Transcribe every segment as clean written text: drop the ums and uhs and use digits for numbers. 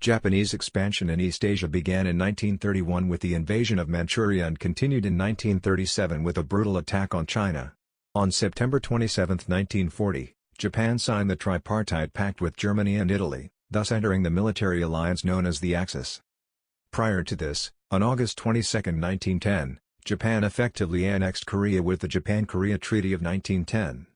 Japanese expansion in East Asia began in 1931 with the invasion of Manchuria and continued in 1937 with a brutal attack on China. On September 27, 1940, Japan signed the Tripartite Pact with Germany and Italy, thus entering the military alliance known as the Axis. Prior to this, on August 22, 1910, Japan effectively annexed Korea with the Japan-Korea Treaty of 1910.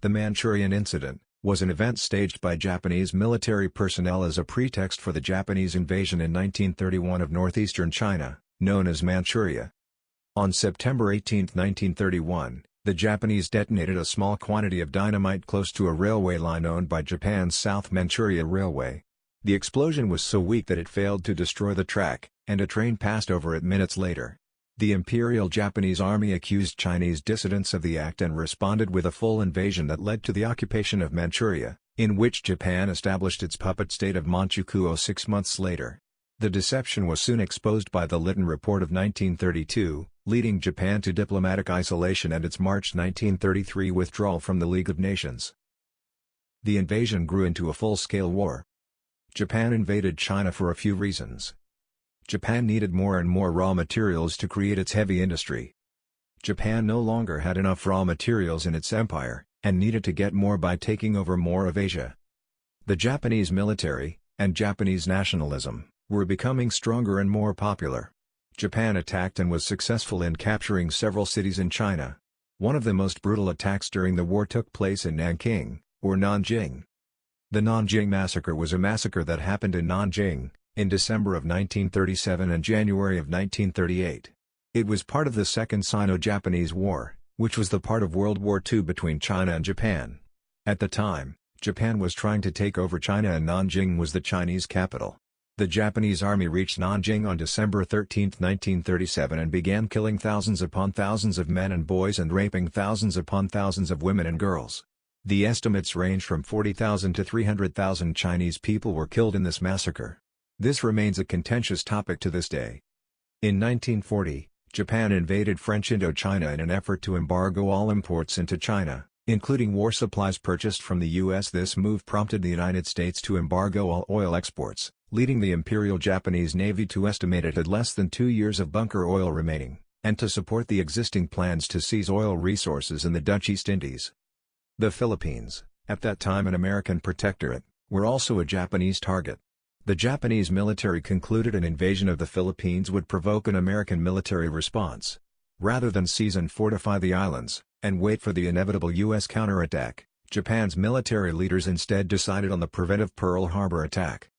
The Manchurian Incident was an event staged by Japanese military personnel as a pretext for the Japanese invasion in 1931 of northeastern China, known as Manchuria. On September 18, 1931, the Japanese detonated a small quantity of dynamite close to a railway line owned by Japan's South Manchuria Railway. The explosion was so weak that it failed to destroy the track, and a train passed over it minutes later. The Imperial Japanese Army accused Chinese dissidents of the act and responded with a full invasion that led to the occupation of Manchuria, in which Japan established its puppet state of Manchukuo 6 months later. The deception was soon exposed by the Lytton Report of 1932, leading Japan to diplomatic isolation and its March 1933 withdrawal from the League of Nations. The invasion grew into a full-scale war. Japan invaded China for a few reasons. Japan needed more and more raw materials to create its heavy industry. Japan no longer had enough raw materials in its empire, and needed to get more by taking over more of Asia. The Japanese military, and Japanese nationalism, were becoming stronger and more popular. Japan attacked and was successful in capturing several cities in China. One of the most brutal attacks during the war took place in Nanking, or Nanjing. The Nanjing Massacre was a massacre that happened in Nanjing, in December of 1937 and January of 1938. It was part of the Second Sino-Japanese War, which was the part of World War II between China and Japan. At the time, Japan was trying to take over China and Nanjing was the Chinese capital. The Japanese army reached Nanjing on December 13, 1937 and began killing thousands upon thousands of men and boys and raping thousands upon thousands of women and girls. The estimates range from 40,000 to 300,000 Chinese people were killed in this massacre. This remains a contentious topic to this day. In 1940, Japan invaded French Indochina in an effort to embargo all imports into China, including war supplies purchased from the U.S. This move prompted the United States to embargo all oil exports, leading the Imperial Japanese Navy to estimate it had less than 2 years of bunker oil remaining, and to support the existing plans to seize oil resources in the Dutch East Indies. The Philippines, at that time an American protectorate, were also a Japanese target. The Japanese military concluded an invasion of the Philippines would provoke an American military response. Rather than seize and fortify the islands, and wait for the inevitable U.S. counterattack, Japan's military leaders instead decided on the preventive Pearl Harbor attack.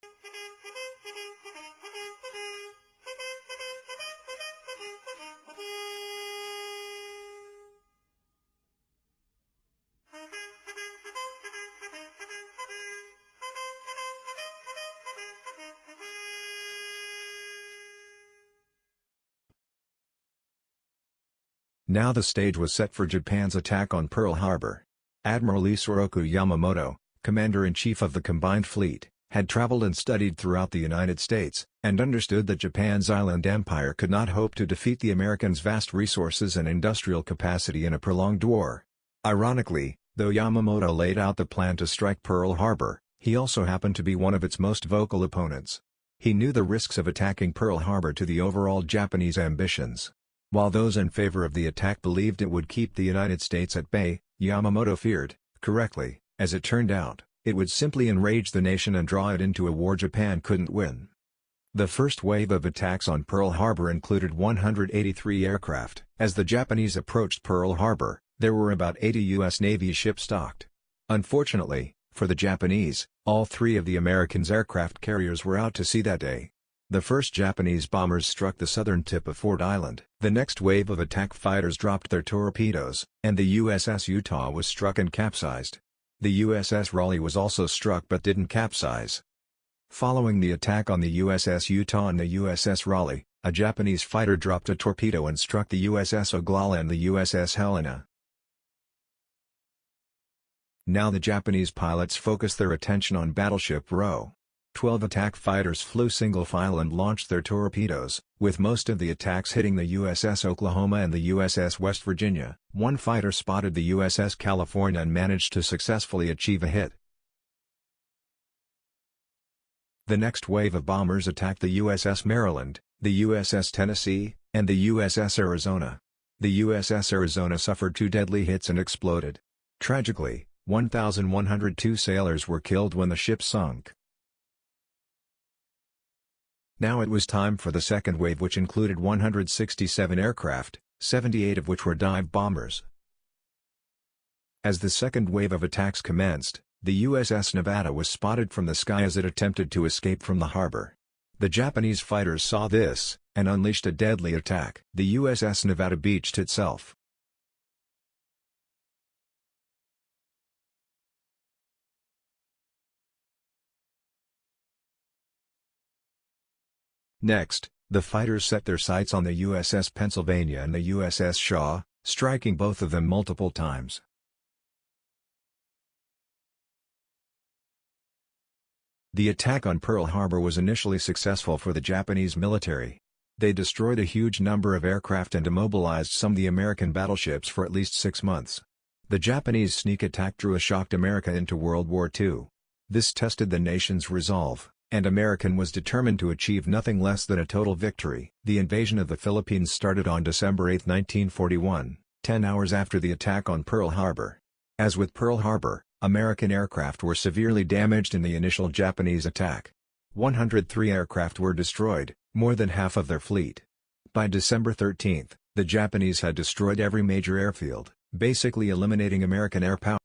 Now the stage was set for Japan's attack on Pearl Harbor. Admiral Isoroku Yamamoto, Commander-in-Chief of the Combined Fleet, had traveled and studied throughout the United States, and understood that Japan's island empire could not hope to defeat the Americans' vast resources and industrial capacity in a prolonged war. Ironically, though Yamamoto laid out the plan to strike Pearl Harbor, he also happened to be one of its most vocal opponents. He knew the risks of attacking Pearl Harbor to the overall Japanese ambitions. While those in favor of the attack believed it would keep the United States at bay, Yamamoto feared, correctly, as it turned out, it would simply enrage the nation and draw it into a war Japan couldn't win. The first wave of attacks on Pearl Harbor included 183 aircraft. As the Japanese approached Pearl Harbor, there were about 80 U.S. Navy ships docked. Unfortunately, for the Japanese, all 3 of the Americans' aircraft carriers were out to sea that day. The first Japanese bombers struck the southern tip of Ford Island. The next wave of attack fighters dropped their torpedoes, and the USS Utah was struck and capsized. The USS Raleigh was also struck but didn't capsize. Following the attack on the USS Utah and the USS Raleigh, a Japanese fighter dropped a torpedo and struck the USS Oglala and the USS Helena. Now the Japanese pilots focused their attention on Battleship Row. 12 attack fighters flew single file and launched their torpedoes, with most of the attacks hitting the USS Oklahoma and the USS West Virginia. One fighter spotted the USS California and managed to successfully achieve a hit. The next wave of bombers attacked the USS Maryland, the USS Tennessee, and the USS Arizona. The USS Arizona suffered 2 deadly hits and exploded. Tragically, 1,102 sailors were killed when the ship sunk. Now it was time for the second wave, which included 167 aircraft, 78 of which were dive bombers. As the second wave of attacks commenced, the USS Nevada was spotted from the sky as it attempted to escape from the harbor. The Japanese fighters saw this, and unleashed a deadly attack. The USS Nevada beached itself. Next, the fighters set their sights on the USS Pennsylvania and the USS Shaw, striking both of them multiple times. The attack on Pearl Harbor was initially successful for the Japanese military. They destroyed a huge number of aircraft and immobilized some of the American battleships for at least 6 months. The Japanese sneak attack drew a shocked America into World War II. This tested the nation's resolve, and America was determined to achieve nothing less than a total victory. The invasion of the Philippines started on December 8, 1941, 10 hours after the attack on Pearl Harbor. As with Pearl Harbor, American aircraft were severely damaged in the initial Japanese attack. 103 aircraft were destroyed, more than half of their fleet. By December 13, the Japanese had destroyed every major airfield, basically eliminating American air power.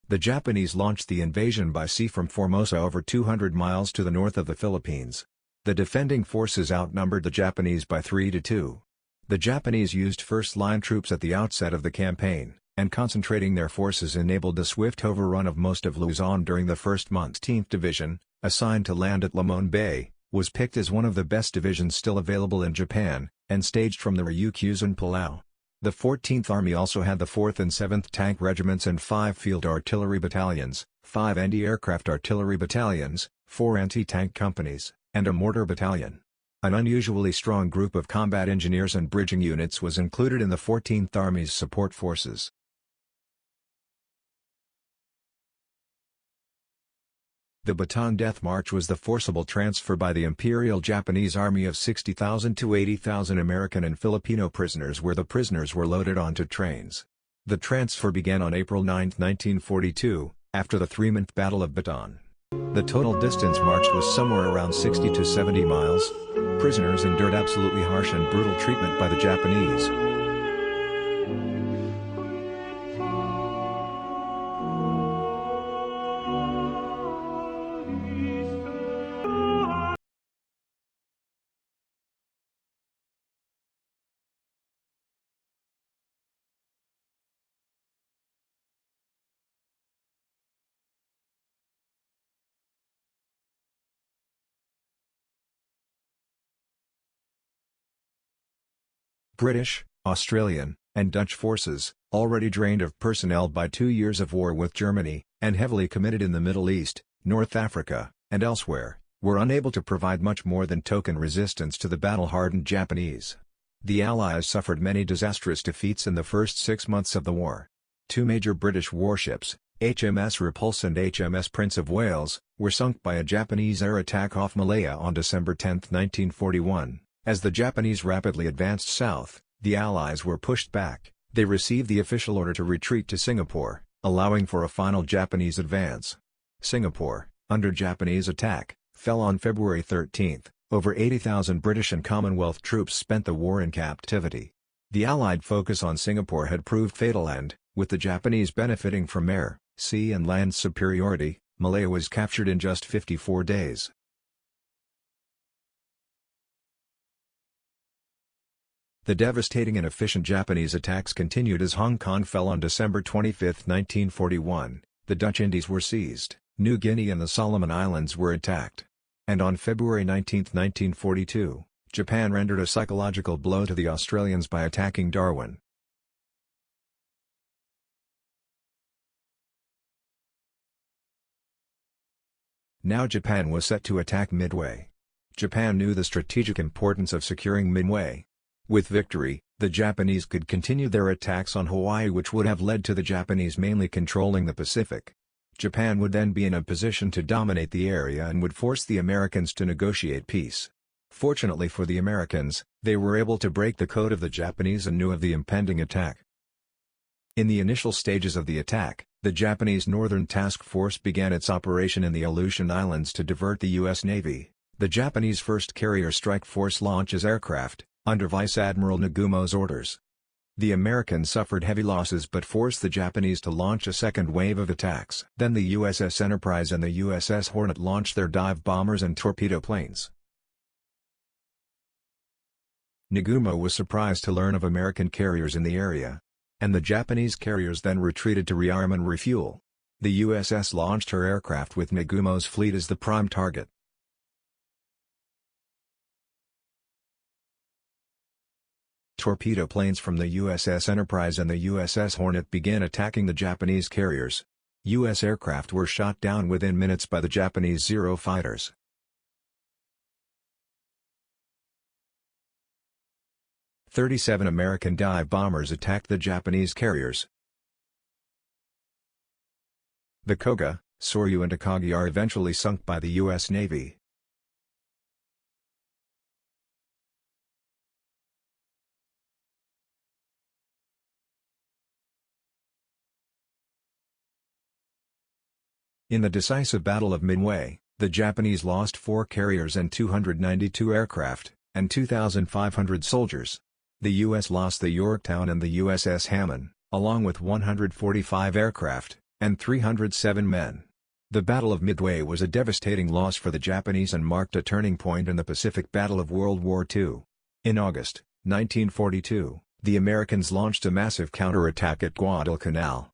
The Japanese launched the invasion by sea from Formosa over 200 miles to the north of the Philippines. The defending forces outnumbered the Japanese by 3-2. The Japanese used first-line troops at the outset of the campaign, and concentrating their forces enabled the swift overrun of most of Luzon during the first month. 10th Division, assigned to land at Limon Bay, was picked as one of the best divisions still available in Japan, and staged from the Ryukyus, Palau. The 14th Army also had the 4th and 7th Tank Regiments and 5 Field Artillery Battalions, 5 Anti-Aircraft Artillery Battalions, 4 Anti-Tank Companies, and a Mortar Battalion. An unusually strong group of combat engineers and bridging units was included in the 14th Army's support forces. The Bataan Death March was the forcible transfer by the Imperial Japanese Army of 60,000 to 80,000 American and Filipino prisoners, where the prisoners were loaded onto trains. The transfer began on April 9, 1942, after the 3-month Battle of Bataan. The total distance marched was somewhere around 60 to 70 miles. Prisoners endured absolutely harsh and brutal treatment by the Japanese. British, Australian, and Dutch forces, already drained of personnel by 2 years of war with Germany, and heavily committed in the Middle East, North Africa, and elsewhere, were unable to provide much more than token resistance to the battle-hardened Japanese. The Allies suffered many disastrous defeats in the first 6 months of the war. 2 major British warships, HMS Repulse and HMS Prince of Wales, were sunk by a Japanese air attack off Malaya on December 10, 1941. As the Japanese rapidly advanced south, the Allies were pushed back. They received the official order to retreat to Singapore, allowing for a final Japanese advance. Singapore, under Japanese attack, fell on February 13. Over 80,000 British and Commonwealth troops spent the war in captivity. The Allied focus on Singapore had proved fatal and, with the Japanese benefiting from air, sea and land superiority, Malaya was captured in just 54 days. The devastating and efficient Japanese attacks continued as Hong Kong fell on December 25, 1941, the Dutch Indies were seized, New Guinea and the Solomon Islands were attacked. And on February 19, 1942, Japan rendered a psychological blow to the Australians by attacking Darwin. Now Japan was set to attack Midway. Japan knew the strategic importance of securing Midway. With victory, the Japanese could continue their attacks on Hawaii, which would have led to the Japanese mainly controlling the Pacific. Japan would then be in a position to dominate the area and would force the Americans to negotiate peace. Fortunately for the Americans, they were able to break the code of the Japanese and knew of the impending attack. In the initial stages of the attack, the Japanese Northern Task Force began its operation in the Aleutian Islands to divert the U.S. Navy. The Japanese 1st Carrier Strike Force launches aircraft, under Vice Admiral Nagumo's orders. The Americans suffered heavy losses but forced the Japanese to launch a second wave of attacks. Then the USS Enterprise and the USS Hornet launched their dive bombers and torpedo planes. Nagumo was surprised to learn of American carriers in the area, and the Japanese carriers then retreated to rearm and refuel. The USS launched her aircraft with Nagumo's fleet as the prime target. Torpedo planes from the USS Enterprise and the USS Hornet began attacking the Japanese carriers. U.S. aircraft were shot down within minutes by the Japanese Zero fighters. "37 American dive bombers attacked the Japanese carriers. The Koga, Soryu and Akagi are eventually sunk by the U.S. Navy. In the decisive Battle of Midway, the Japanese lost 4 carriers and 292 aircraft, and 2,500 soldiers. The U.S. lost the Yorktown and the USS Hammond, along with 145 aircraft, and 307 men. The Battle of Midway was a devastating loss for the Japanese and marked a turning point in the Pacific Battle of World War II. In August 1942, the Americans launched a massive counterattack at Guadalcanal.